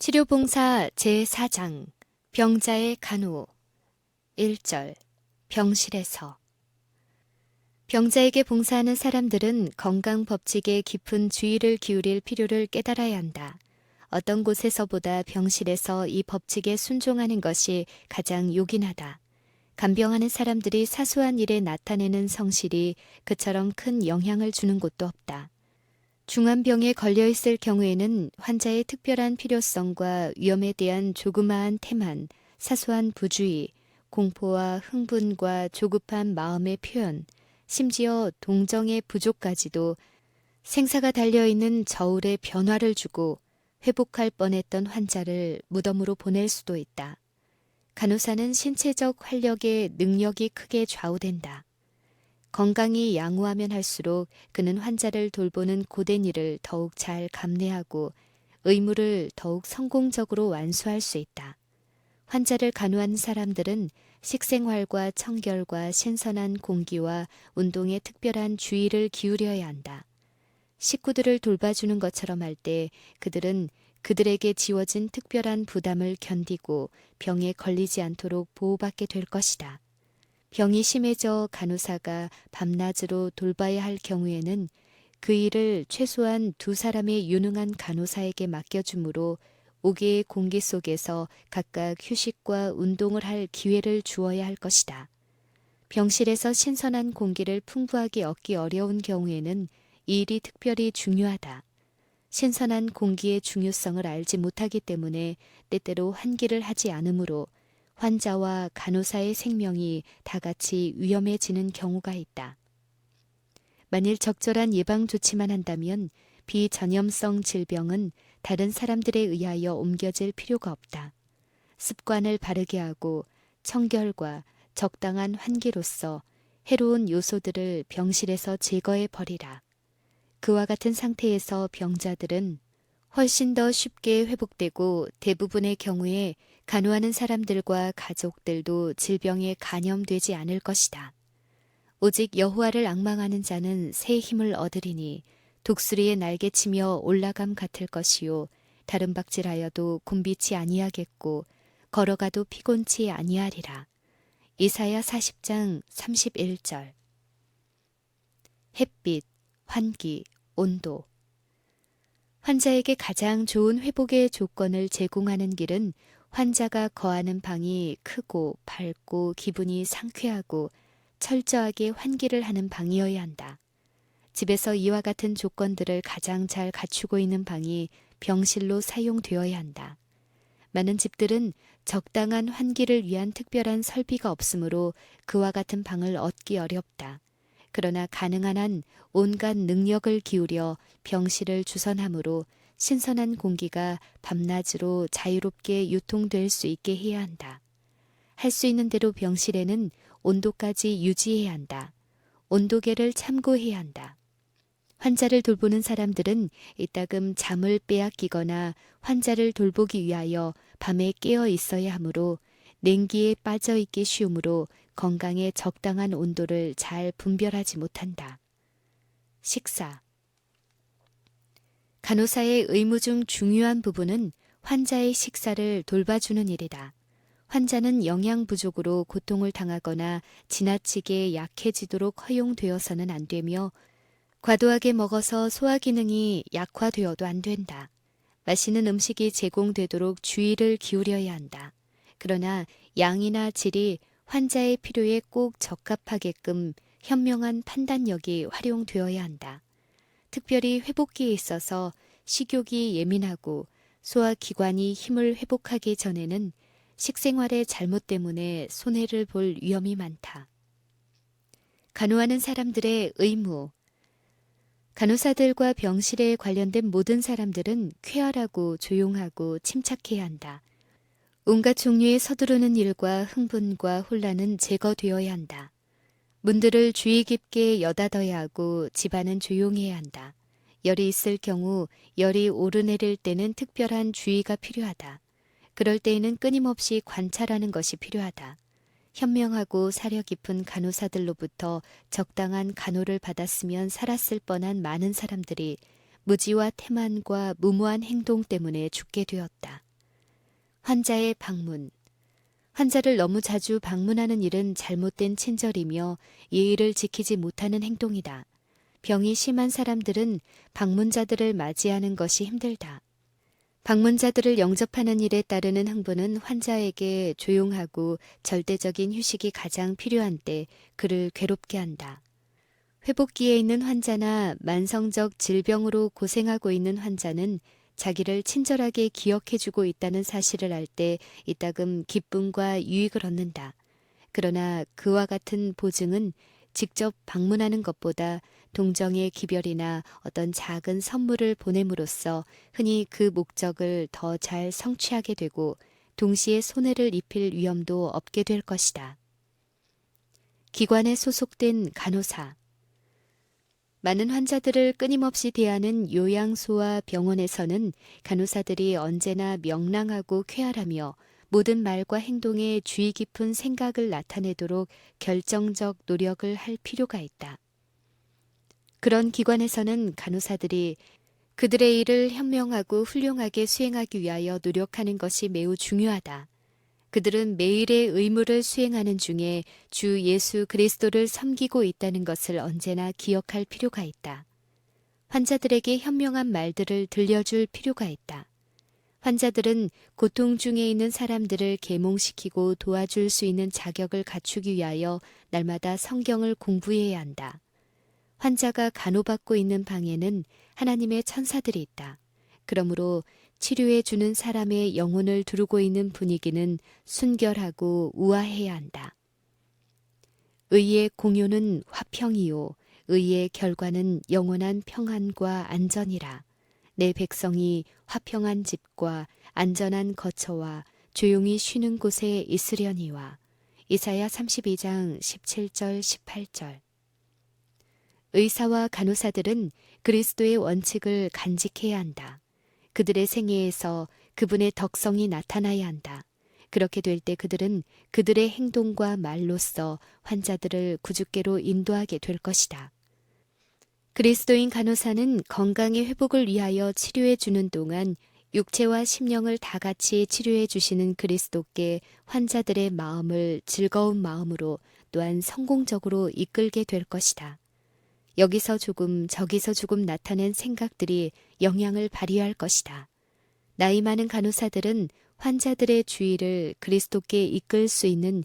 치료봉사 제4장 병자의 간호 1절 병실에서 병자에게 봉사하는 사람들은 건강법칙에 깊은 주의를 기울일 필요를 깨달아야 한다. 어떤 곳에서보다 병실에서 이 법칙에 순종하는 것이 가장 요긴하다. 간병하는 사람들이 사소한 일에 나타내는 성실이 그처럼 큰 영향을 주는 곳도 없다. 중환병에 걸려있을 경우에는 환자의 특별한 필요성과 위험에 대한 조그마한 태만, 사소한 부주의, 공포와 흥분과 조급한 마음의 표현, 심지어 동정의 부족까지도 생사가 달려있는 저울에 변화를 주고 회복할 뻔했던 환자를 무덤으로 보낼 수도 있다. 간호사는 신체적 활력에 능력이 크게 좌우된다. 건강이 양호하면 할수록 그는 환자를 돌보는 고된 일을 더욱 잘 감내하고 의무를 더욱 성공적으로 완수할 수 있다. 환자를 간호하는 사람들은 식생활과 청결과 신선한 공기와 운동에 특별한 주의를 기울여야 한다. 식구들을 돌봐주는 것처럼 할 때 그들은 그들에게 지워진 특별한 부담을 견디고 병에 걸리지 않도록 보호받게 될 것이다. 병이 심해져 간호사가 밤낮으로 돌봐야 할 경우에는 그 일을 최소한 2사람의 유능한 간호사에게 맡겨주므로 5개의 공기 속에서 각각 휴식과 운동을 할 기회를 주어야 할 것이다. 병실에서 신선한 공기를 풍부하게 얻기 어려운 경우에는 이 일이 특별히 중요하다. 신선한 공기의 중요성을 알지 못하기 때문에 때때로 환기를 하지 않으므로 환자와 간호사의 생명이 다 같이 위험해지는 경우가 있다. 만일 적절한 예방 조치만 한다면 비전염성 질병은 다른 사람들에 의하여 옮겨질 필요가 없다. 습관을 바르게 하고 청결과 적당한 환기로서 해로운 요소들을 병실에서 제거해 버리라. 그와 같은 상태에서 병자들은 훨씬 더 쉽게 회복되고 대부분의 경우에 간호하는 사람들과 가족들도 질병에 감염되지 않을 것이다. 오직 여호와를 앙망하는 자는 새 힘을 얻으리니 독수리의 날개치며 올라감 같을 것이요 다른 박질하여도 곤비치 아니하겠고 걸어가도 피곤치 아니하리라. 이사야 40장 31절. 햇빛, 환기, 온도. 환자에게 가장 좋은 회복의 조건을 제공하는 길은 환자가 거하는 방이 크고 밝고 기분이 상쾌하고 철저하게 환기를 하는 방이어야 한다. 집에서 이와 같은 조건들을 가장 잘 갖추고 있는 방이 병실로 사용되어야 한다. 많은 집들은 적당한 환기를 위한 특별한 설비가 없으므로 그와 같은 방을 얻기 어렵다. 그러나 가능한 한 온갖 능력을 기울여 병실을 주선함으로 신선한 공기가 밤낮으로 자유롭게 유통될 수 있게 해야 한다. 할 수 있는 대로 병실에는 온도까지 유지해야 한다. 온도계를 참고해야 한다. 환자를 돌보는 사람들은 이따금 잠을 빼앗기거나 환자를 돌보기 위하여 밤에 깨어 있어야 하므로 냉기에 빠져 있기 쉬우므로 건강에 적당한 온도를 잘 분별하지 못한다. 식사. 간호사의 의무 중 중요한 부분은 환자의 식사를 돌봐주는 일이다. 환자는 영양 부족으로 고통을 당하거나 지나치게 약해지도록 허용되어서는 안 되며 과도하게 먹어서 소화 기능이 약화되어도 안 된다. 맛있는 음식이 제공되도록 주의를 기울여야 한다. 그러나 양이나 질이 환자의 필요에 꼭 적합하게끔 현명한 판단력이 활용되어야 한다. 특별히 회복기에 있어서 식욕이 예민하고 소화기관이 힘을 회복하기 전에는 식생활의 잘못 때문에 손해를 볼 위험이 많다. 간호하는 사람들의 의무. 간호사들과 병실에 관련된 모든 사람들은 쾌활하고 조용하고 침착해야 한다. 온갖 종류의 서두르는 일과 흥분과 혼란은 제거되어야 한다. 문들을 주의 깊게 여닫아야 하고 집안은 조용해야 한다. 열이 있을 경우 열이 오르내릴 때는 특별한 주의가 필요하다. 그럴 때에는 끊임없이 관찰하는 것이 필요하다. 현명하고 사려 깊은 간호사들로부터 적당한 간호를 받았으면 살았을 뻔한 많은 사람들이 무지와 태만과 무모한 행동 때문에 죽게 되었다. 환자의 방문. 환자를 너무 자주 방문하는 일은 잘못된 친절이며 예의를 지키지 못하는 행동이다. 병이 심한 사람들은 방문자들을 맞이하는 것이 힘들다. 방문자들을 영접하는 일에 따르는 흥분은 환자에게 조용하고 절대적인 휴식이 가장 필요한 때 그를 괴롭게 한다. 회복기에 있는 환자나 만성적 질병으로 고생하고 있는 환자는 자기를 친절하게 기억해주고 있다는 사실을 알 때 이따금 기쁨과 유익을 얻는다. 그러나 그와 같은 보증은 직접 방문하는 것보다 동정의 기별이나 어떤 작은 선물을 보냄으로써 흔히 그 목적을 더 잘 성취하게 되고 동시에 손해를 입힐 위험도 없게 될 것이다. 기관에 소속된 간호사. 많은 환자들을 끊임없이 대하는 요양소와 병원에서는 간호사들이 언제나 명랑하고 쾌활하며 모든 말과 행동에 주의 깊은 생각을 나타내도록 결정적 노력을 할 필요가 있다. 그런 기관에서는 간호사들이 그들의 일을 현명하고 훌륭하게 수행하기 위하여 노력하는 것이 매우 중요하다. 그들은 매일의 의무를 수행하는 중에 주 예수 그리스도를 섬기고 있다는 것을 언제나 기억할 필요가 있다. 환자들에게 현명한 말들을 들려줄 필요가 있다. 환자들은 고통 중에 있는 사람들을 계몽시키고 도와줄 수 있는 자격을 갖추기 위하여 날마다 성경을 공부해야 한다. 환자가 간호받고 있는 방에는 하나님의 천사들이 있다. 그러므로 치료해 주는 사람의 영혼을 두르고 있는 분위기는 순결하고 우아해야 한다. 의의 공효는 화평이요 의의 결과는 영원한 평안과 안전이라. 내 백성이 화평한 집과 안전한 거처와 조용히 쉬는 곳에 있으려니와. 이사야 32장 17절 18절. 의사와 간호사들은 그리스도의 원칙을 간직해야 한다. 그들의 생애에서 그분의 덕성이 나타나야 한다. 그렇게 될 때 그들은 그들의 행동과 말로써 환자들을 구주께로 인도하게 될 것이다. 그리스도인 간호사는 건강의 회복을 위하여 치료해 주는 동안 육체와 심령을 다 같이 치료해 주시는 그리스도께 환자들의 마음을 즐거운 마음으로 또한 성공적으로 이끌게 될 것이다. 여기서 조금 저기서 조금 나타낸 생각들이 영향을 발휘할 것이다. 나이 많은 간호사들은 환자들의 주의를 그리스도께 이끌 수 있는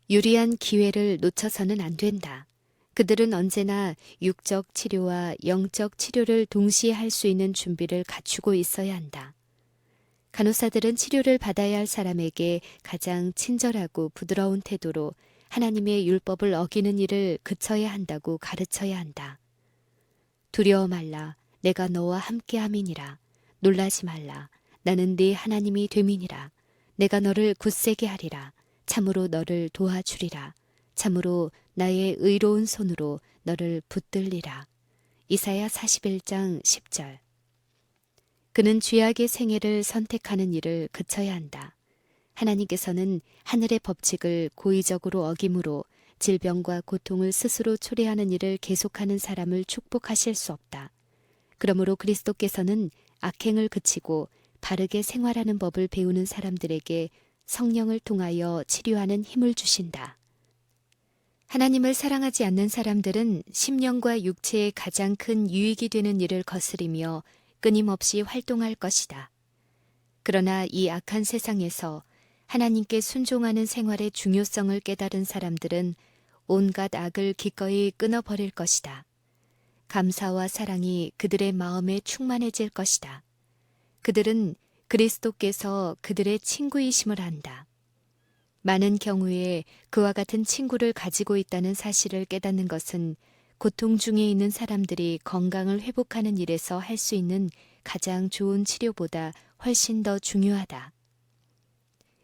유리한 기회를 놓쳐서는 안 된다. 그들은 언제나 육적 치료와 영적 치료를 동시에 할 수 있는 준비를 갖추고 있어야 한다. 간호사들은 치료를 받아야 할 사람에게 가장 친절하고 부드러운 태도로 하나님의 율법을 어기는 일을 그쳐야 한다고 가르쳐야 한다. 두려워 말라. 내가 너와 함께함이니라. 놀라지 말라. 나는 네 하나님이 됨이니라. 내가 너를 굳세게 하리라. 참으로 너를 도와주리라. 참으로 나의 의로운 손으로 너를 붙들리라. 이사야 41장 10절. 그는 죄악의 생애를 선택하는 일을 그쳐야 한다. 하나님께서는 하늘의 법칙을 고의적으로 어김으로 질병과 고통을 스스로 초래하는 일을 계속하는 사람을 축복하실 수 없다. 그러므로 그리스도께서는 악행을 그치고 바르게 생활하는 법을 배우는 사람들에게 성령을 통하여 치료하는 힘을 주신다. 하나님을 사랑하지 않는 사람들은 심령과 육체에 가장 큰 유익이 되는 일을 거스리며 끊임없이 활동할 것이다. 그러나 이 악한 세상에서 하나님께 순종하는 생활의 중요성을 깨달은 사람들은 온갖 악을 기꺼이 끊어버릴 것이다. 감사와 사랑이 그들의 마음에 충만해질 것이다. 그들은 그리스도께서 그들의 친구이심을 안다. 많은 경우에 그와 같은 친구를 가지고 있다는 사실을 깨닫는 것은 고통 중에 있는 사람들이 건강을 회복하는 일에서 할 수 있는 가장 좋은 치료보다 훨씬 더 중요하다.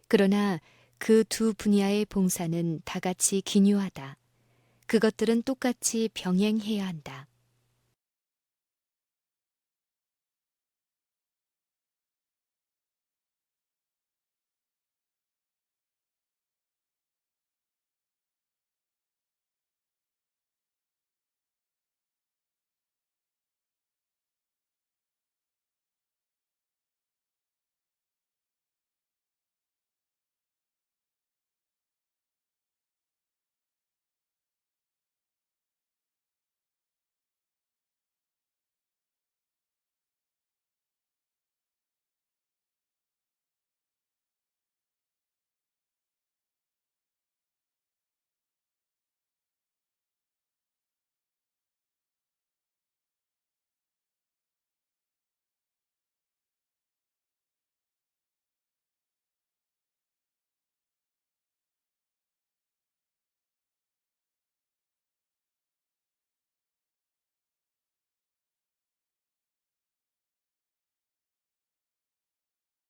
그러나 그 두 분야의 봉사는 다 같이 기묘하다. 그것들은 똑같이 병행해야 한다.